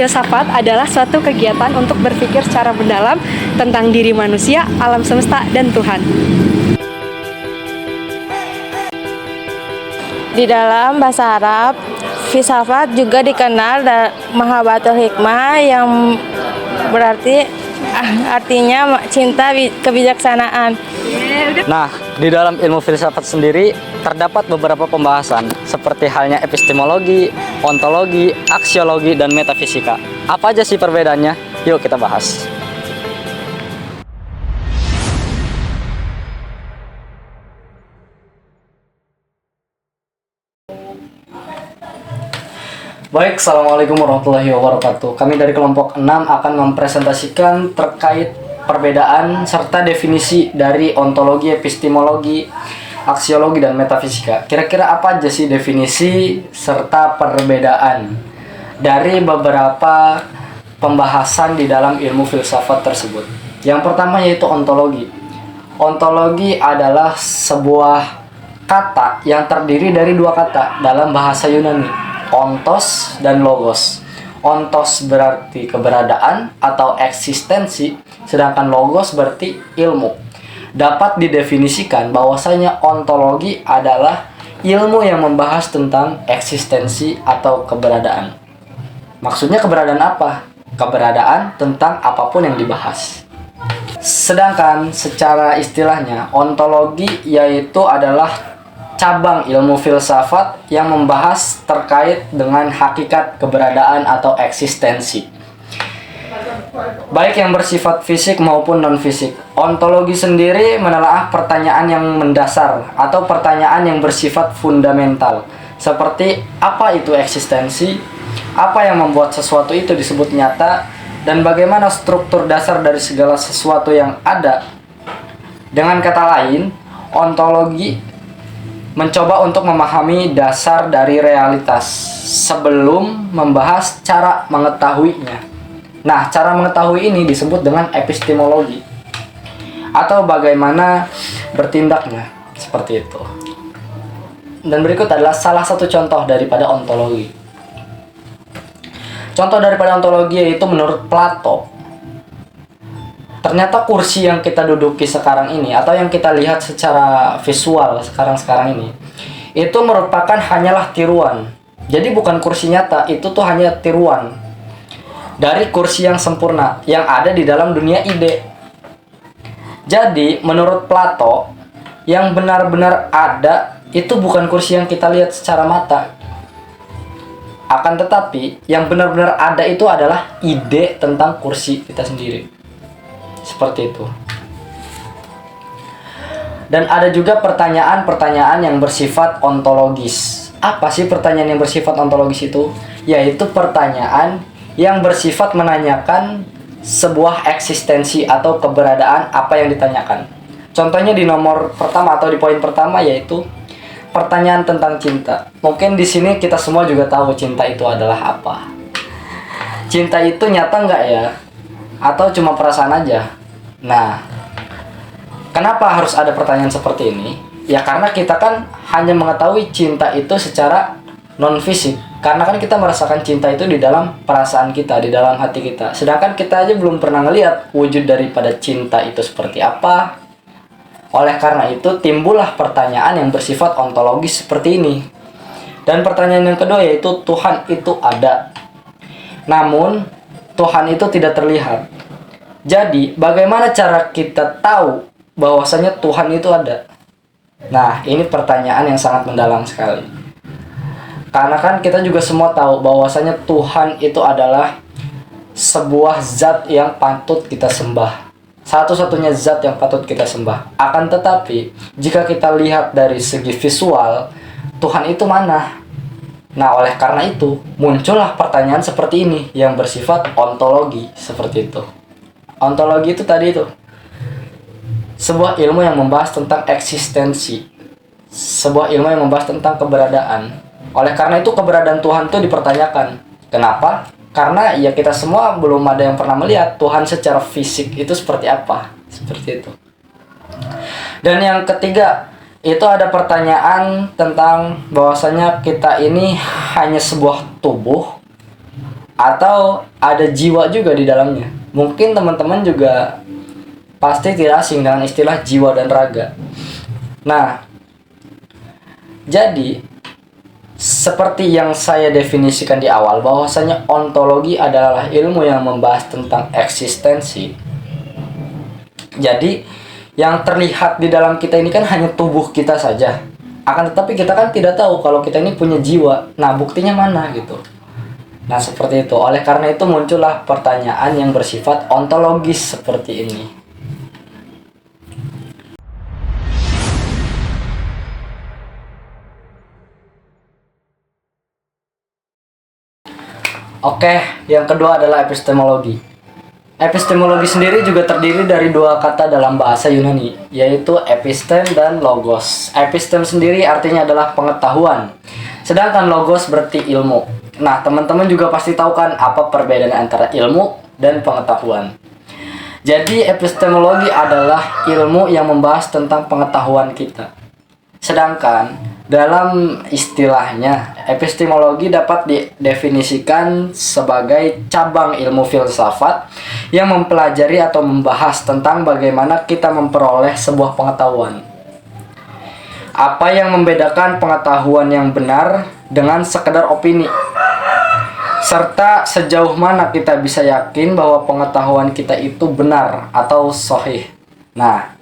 Filsafat adalah suatu kegiatan untuk berpikir secara mendalam tentang diri manusia, alam semesta, dan Tuhan. Di dalam bahasa Arab, filsafat juga dikenal Mahabbatul Hikmah yang berarti artinya cinta kebijaksanaan. Nah, di dalam ilmu filsafat sendiri terdapat beberapa pembahasan seperti halnya epistemologi, ontologi, aksiologi, dan metafisika. Apa aja sih perbedaannya? Yuk kita bahas. Baik, Assalamualaikum warahmatullahi wabarakatuh. Kami dari kelompok 6 akan mempresentasikan terkait perbedaan serta definisi dari ontologi, epistemologi, aksiologi, dan metafisika. Kira-kira apa aja sih definisi serta perbedaan dari beberapa pembahasan di dalam ilmu filsafat tersebut? Yang pertama yaitu ontologi. Ontologi adalah sebuah kata yang terdiri dari dua kata dalam bahasa Yunani, ontos dan logos. Ontos berarti keberadaan atau eksistensi, sedangkan logos berarti ilmu. Dapat didefinisikan bahwasanya ontologi adalah ilmu yang membahas tentang eksistensi atau keberadaan. Maksudnya keberadaan apa? Keberadaan tentang apapun yang dibahas. Sedangkan secara istilahnya, ontologi yaitu adalah cabang ilmu filsafat yang membahas terkait dengan hakikat keberadaan atau eksistensi, baik yang bersifat fisik maupun non-fisik. Ontologi sendiri menelaah pertanyaan yang mendasar atau pertanyaan yang bersifat fundamental, seperti apa itu eksistensi, apa yang membuat sesuatu itu disebut nyata, dan bagaimana struktur dasar dari segala sesuatu yang ada. Dengan kata lain, ontologi mencoba untuk memahami dasar dari realitas sebelum membahas cara mengetahuinya. Nah, cara mengetahui ini disebut dengan epistemologi atau bagaimana bertindaknya, seperti itu. Dan berikut adalah salah satu contoh daripada ontologi. Contoh daripada ontologi yaitu menurut Plato, ternyata kursi yang kita duduki sekarang ini atau yang kita lihat secara visual sekarang ini itu merupakan hanyalah tiruan. Jadi bukan kursi nyata, itu tuh hanya tiruan dari kursi yang sempurna yang ada di dalam dunia ide. Jadi menurut Plato, yang benar-benar ada itu bukan kursi yang kita lihat secara mata. Akan tetapi yang benar-benar ada itu adalah ide tentang kursi kita sendiri. Seperti itu. Dan ada juga pertanyaan-pertanyaan yang bersifat ontologis. Apa sih pertanyaan yang bersifat ontologis itu? Yaitu pertanyaan yang bersifat menanyakan sebuah eksistensi atau keberadaan apa yang ditanyakan. Contohnya di nomor pertama atau di poin pertama yaitu pertanyaan tentang cinta. Mungkin di sini kita semua juga tahu cinta itu adalah apa. Cinta itu nyata nggak ya? Atau cuma perasaan aja? Nah, kenapa harus ada pertanyaan seperti ini? Ya karena kita kan hanya mengetahui cinta itu secara non-fisik. Karena kan kita merasakan cinta itu di dalam perasaan kita, di dalam hati kita. Sedangkan kita aja belum pernah ngelihat wujud daripada cinta itu seperti apa. Oleh karena itu timbullah pertanyaan yang bersifat ontologis seperti ini. Dan pertanyaan yang kedua yaitu Tuhan itu ada. Namun Tuhan itu tidak terlihat. Jadi, bagaimana cara kita tahu bahwasanya Tuhan itu ada? Nah, ini pertanyaan yang sangat mendalam sekali. Karena kan kita juga semua tahu bahwasanya Tuhan itu adalah sebuah zat yang patut kita sembah. Satu-satunya zat yang patut kita sembah. Akan tetapi, jika kita lihat dari segi visual, Tuhan itu mana? Nah, oleh karena itu, muncullah pertanyaan seperti ini yang bersifat ontologi, seperti itu. Ontologi itu tadi itu sebuah ilmu yang membahas tentang eksistensi, sebuah ilmu yang membahas tentang keberadaan. Oleh karena itu, keberadaan Tuhan itu dipertanyakan. Kenapa? Karena ya kita semua belum ada yang pernah melihat Tuhan secara fisik itu seperti apa, seperti itu. Dan yang ketiga, itu ada pertanyaan tentang bahwasanya kita ini hanya sebuah tubuh atau ada jiwa juga di dalamnya. Mungkin teman-teman juga pasti tidak asing dengan istilah jiwa dan raga. Nah, jadi seperti yang saya definisikan di awal, bahwasanya ontologi adalah ilmu yang membahas tentang eksistensi. Jadi yang terlihat di dalam kita ini kan hanya tubuh kita saja. Akan tetapi kita kan tidak tahu kalau kita ini punya jiwa. Nah, buktinya mana gitu. Nah, seperti itu. Oleh karena itu muncullah pertanyaan yang bersifat ontologis seperti ini. Oke, yang kedua adalah epistemologi. Epistemologi sendiri juga terdiri dari dua kata dalam bahasa Yunani, yaitu epistem dan logos. Epistem sendiri artinya adalah pengetahuan, sedangkan logos berarti ilmu. Nah, teman-teman juga pasti tahu kan apa perbedaan antara ilmu dan pengetahuan. Jadi, epistemologi adalah ilmu yang membahas tentang pengetahuan kita. Sedangkan dalam istilahnya, epistemologi dapat didefinisikan sebagai cabang ilmu filsafat yang mempelajari atau membahas tentang bagaimana kita memperoleh sebuah pengetahuan. Apa yang membedakan pengetahuan yang benar dengan sekedar opini? Serta sejauh mana kita bisa yakin bahwa pengetahuan kita itu benar atau sahih. Nah,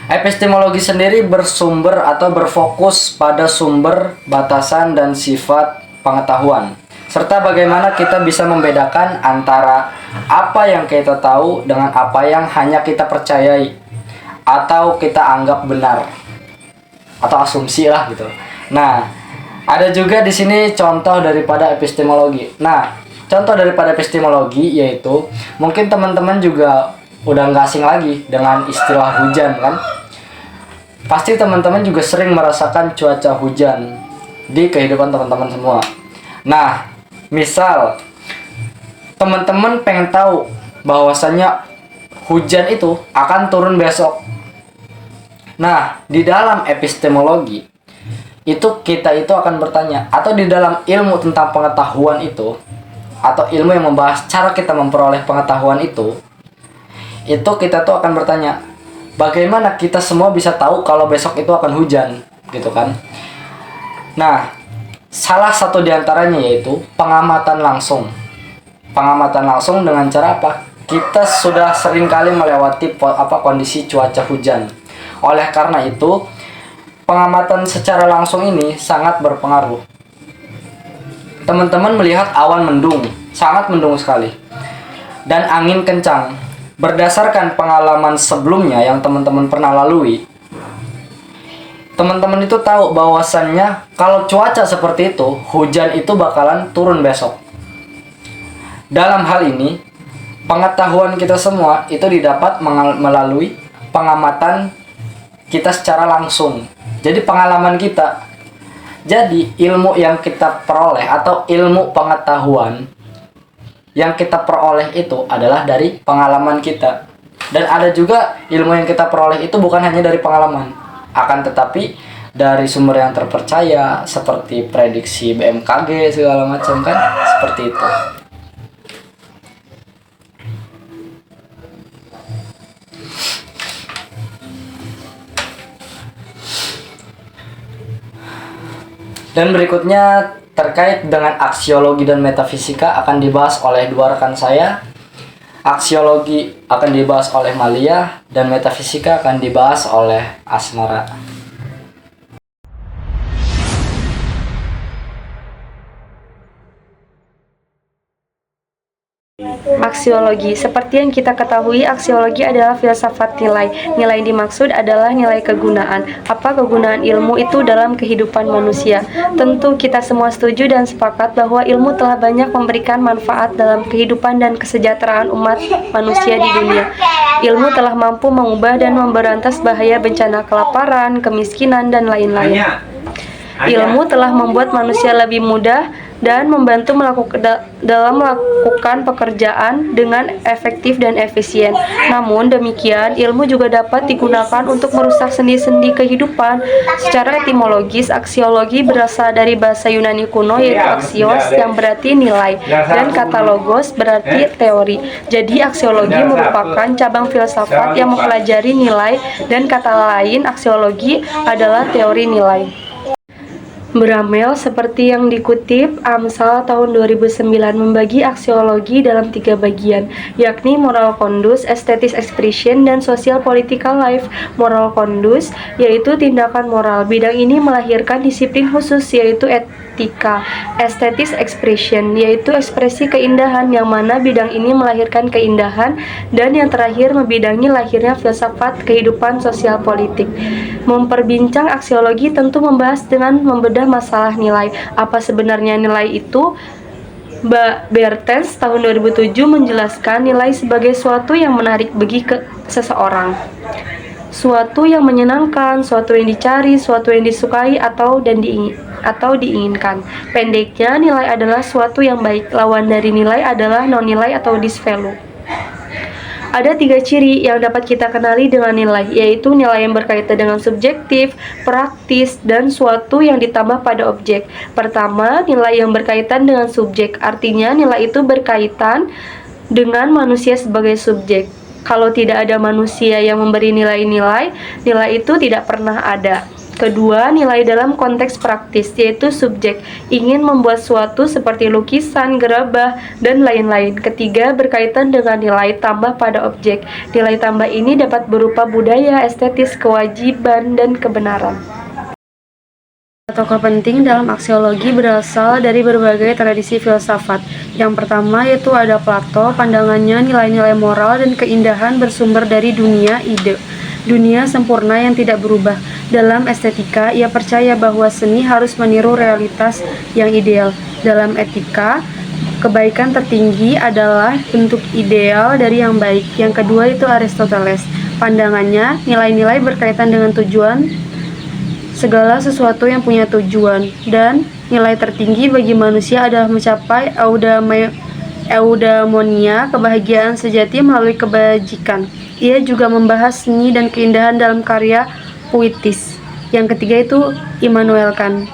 epistemologi sendiri bersumber atau berfokus pada sumber, batasan, dan sifat pengetahuan, serta bagaimana kita bisa membedakan antara apa yang kita tahu dengan apa yang hanya kita percayai atau kita anggap benar atau asumsi lah gitu. Nah, ada juga di sini contoh daripada epistemologi. Nah, contoh daripada epistemologi yaitu mungkin teman-teman juga udah nggak asing lagi dengan istilah hujan kan? Pasti teman-teman juga sering merasakan cuaca hujan di kehidupan teman-teman semua. Nah, misal teman-teman pengen tahu bahwasanya hujan itu akan turun besok. Nah, di dalam epistemologi itu kita itu akan bertanya, atau di dalam ilmu tentang pengetahuan itu, atau ilmu yang membahas cara kita memperoleh pengetahuan itu kita tuh akan bertanya, bagaimana kita semua bisa tahu kalau besok itu akan hujan, gitu kan? Nah, salah satu diantaranya yaitu pengamatan langsung. Pengamatan langsung dengan cara apa? Kita sudah sering kali melewati kondisi cuaca hujan. Oleh karena itu, pengamatan secara langsung ini sangat berpengaruh. Teman-teman melihat awan mendung, sangat mendung sekali, dan angin kencang. Berdasarkan pengalaman sebelumnya yang teman-teman pernah lalui, teman-teman itu tahu bahwasannya kalau cuaca seperti itu, hujan itu bakalan turun besok. Dalam hal ini, pengetahuan kita semua itu didapat melalui pengamatan kita secara langsung. Jadi pengalaman kita. Jadi ilmu yang kita peroleh atau ilmu pengetahuan yang kita peroleh itu adalah dari pengalaman kita. Dan ada juga ilmu yang kita peroleh itu bukan hanya dari pengalaman, akan tetapi dari sumber yang terpercaya seperti prediksi BMKG segala macam kan, seperti itu. Dan berikutnya terkait dengan aksiologi dan metafisika akan dibahas oleh dua rekan saya. Aksiologi akan dibahas oleh Malia dan metafisika akan dibahas oleh Asmara. Aksiologi. Seperti yang kita ketahui, aksiologi adalah filsafat nilai. Nilai dimaksud adalah nilai kegunaan. Apa kegunaan ilmu itu dalam kehidupan manusia? Tentu kita semua setuju dan sepakat bahwa ilmu telah banyak memberikan manfaat dalam kehidupan dan kesejahteraan umat manusia di dunia. Ilmu telah mampu mengubah dan memberantas bahaya bencana kelaparan, kemiskinan, dan lain-lain. Ilmu telah membuat manusia lebih mudah dan membantu dalam melakukan pekerjaan dengan efektif dan efisien. Namun demikian, ilmu juga dapat digunakan untuk merusak sendi-sendi kehidupan. Secara etimologis, aksiologi berasal dari bahasa Yunani kuno yaitu aksios yang berarti nilai dan kata logos berarti teori. Jadi aksiologi merupakan cabang filsafat yang mempelajari nilai dan kata lain aksiologi adalah teori nilai. Bramel seperti yang dikutip Amsal tahun 2009 membagi aksiologi dalam 3 bagian, yakni moral conduct, aesthetic expression, dan social political life. Moral conduct yaitu tindakan moral. Bidang ini melahirkan disiplin khusus yaitu etika. Aesthetic expression yaitu ekspresi keindahan, yang mana bidang ini melahirkan keindahan. Dan yang terakhir membidangi lahirnya filsafat kehidupan sosial politik. Memperbincang aksiologi tentu membahas dengan membedah masalah nilai. Apa sebenarnya nilai itu? Bertens tahun 2007 menjelaskan nilai sebagai suatu yang menarik bagi seseorang, suatu yang menyenangkan, suatu yang dicari, suatu yang disukai atau diinginkan. Pendeknya, nilai adalah suatu yang baik. Lawan dari nilai adalah non-nilai atau disvalue. Ada 3 ciri yang dapat kita kenali dengan nilai, yaitu nilai yang berkaitan dengan subjektif, praktis, dan suatu yang ditambah pada objek. Pertama, nilai yang berkaitan dengan subjek, artinya nilai itu berkaitan dengan manusia sebagai subjek. Kalau tidak ada manusia yang memberi nilai-nilai, nilai itu tidak pernah ada. Kedua, nilai dalam konteks praktis, yaitu subjek ingin membuat suatu seperti lukisan, gerabah, dan lain-lain. Ketiga, berkaitan dengan nilai tambah pada objek. Nilai tambah ini dapat berupa budaya, estetis, kewajiban, dan kebenaran. Tokoh penting dalam aksiologi berasal dari berbagai tradisi filsafat. Yang pertama yaitu ada Plato. Pandangannya nilai-nilai moral dan keindahan bersumber dari dunia ide, dunia sempurna yang tidak berubah. Dalam estetika, ia percaya bahwa seni harus meniru realitas yang ideal. Dalam etika, kebaikan tertinggi adalah bentuk ideal dari yang baik. Yang kedua itu Aristoteles. Pandangannya, nilai-nilai berkaitan dengan tujuan, segala sesuatu yang punya tujuan, dan nilai tertinggi bagi manusia adalah mencapai eudaimonia, kebahagiaan sejati melalui kebajikan. Ia juga membahas seni dan keindahan dalam karya puitis. Yang ketiga itu Immanuel Kant.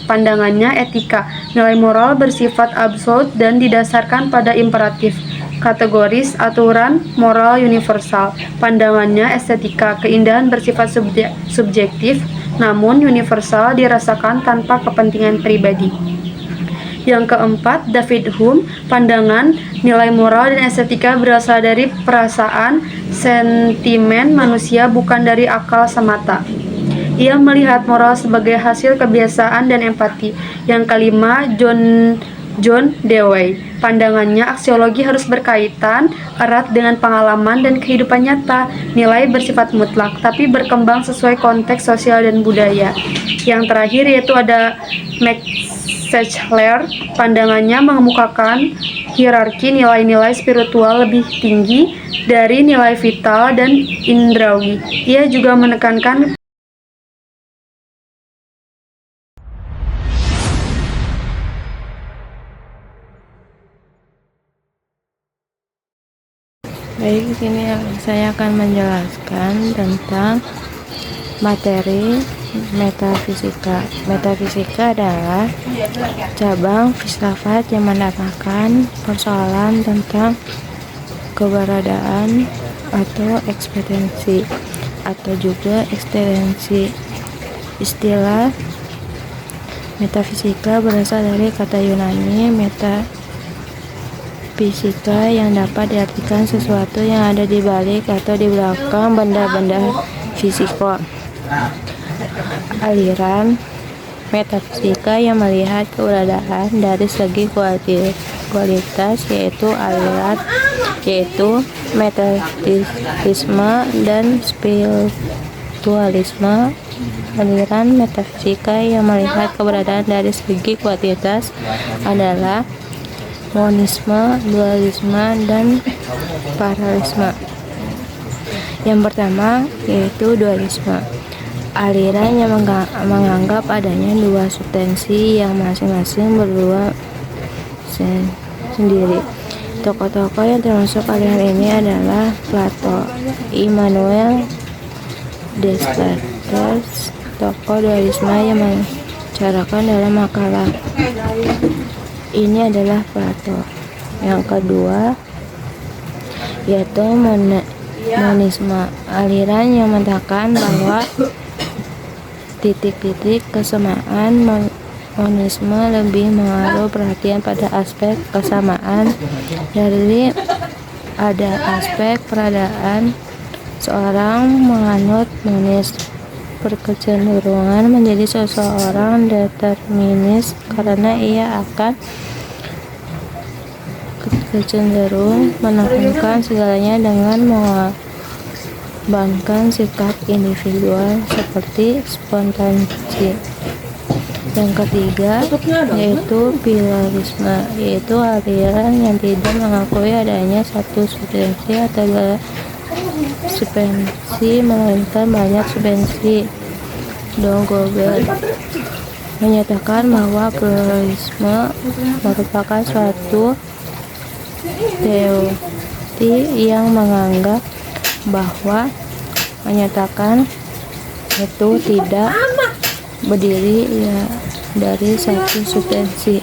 Pandangannya etika. Nilai moral bersifat absolut dan didasarkan pada imperatif, kategoris, aturan moral universal. Pandangannya estetika. Keindahan bersifat subjektif, namun universal, dirasakan tanpa kepentingan pribadi. Yang keempat, David Hume. Pandangan, nilai moral dan estetika berasal dari perasaan, sentimen manusia, bukan dari akal semata. Ia melihat moral sebagai hasil kebiasaan dan empati. Yang kelima, John Dewey. Pandangannya, aksiologi harus berkaitan erat dengan pengalaman dan kehidupan nyata. Nilai bersifat mutlak, tapi berkembang sesuai konteks sosial dan budaya. Yang terakhir yaitu ada Max Sechler. Pandangannya mengemukakan hierarki nilai-nilai spiritual lebih tinggi dari nilai vital dan indrawi. Ia juga menekankan Baik, di sini saya akan menjelaskan tentang materi metafisika. Metafisika adalah cabang filsafat yang mendapatkan persoalan tentang keberadaan atau eksistensi atau juga eksistensi. Istilah metafisika berasal dari kata Yunani metafisika yang dapat diartikan sesuatu yang ada di balik atau di belakang benda-benda fisiko. Aliran metafisika yang melihat keberadaan dari segi kualitas, yaitu aliran metafisisme dan spiritualisme. Aliran metafisika yang melihat keberadaan dari segi kualitas adalah monisme, dualisme, dan paralelisme. Yang pertama yaitu dualisme. aliran yang menganggap adanya dua substansi yang masing-masing berdua sendiri. Tokoh-tokoh yang termasuk aliran ini adalah Plato, Immanuel Descartes, tokoh dualisme yang membicarakan dalam makalah ini adalah Plato. Yang kedua yaitu monisme, aliran yang mengatakan bahwa titik-titik kesamaan. Monisme lebih menaruh perhatian pada aspek kesamaan dari ada aspek peradaan. Seorang menganut monis berkecenderungan menjadi seseorang determinis karena ia akan kecenderung menekankan segalanya dengan mengorbankan sikap individual seperti spontanisi. Yang ketiga yaitu pluralisme, yaitu aliran yang tidak mengakui adanya satu substansi atau dua substansi melainkan banyak substansi. Don Gobert menyatakan bahwa pluralisme merupakan suatu teori yang menganggap bahwa menyatakan itu tidak berdiri dari satu substansi.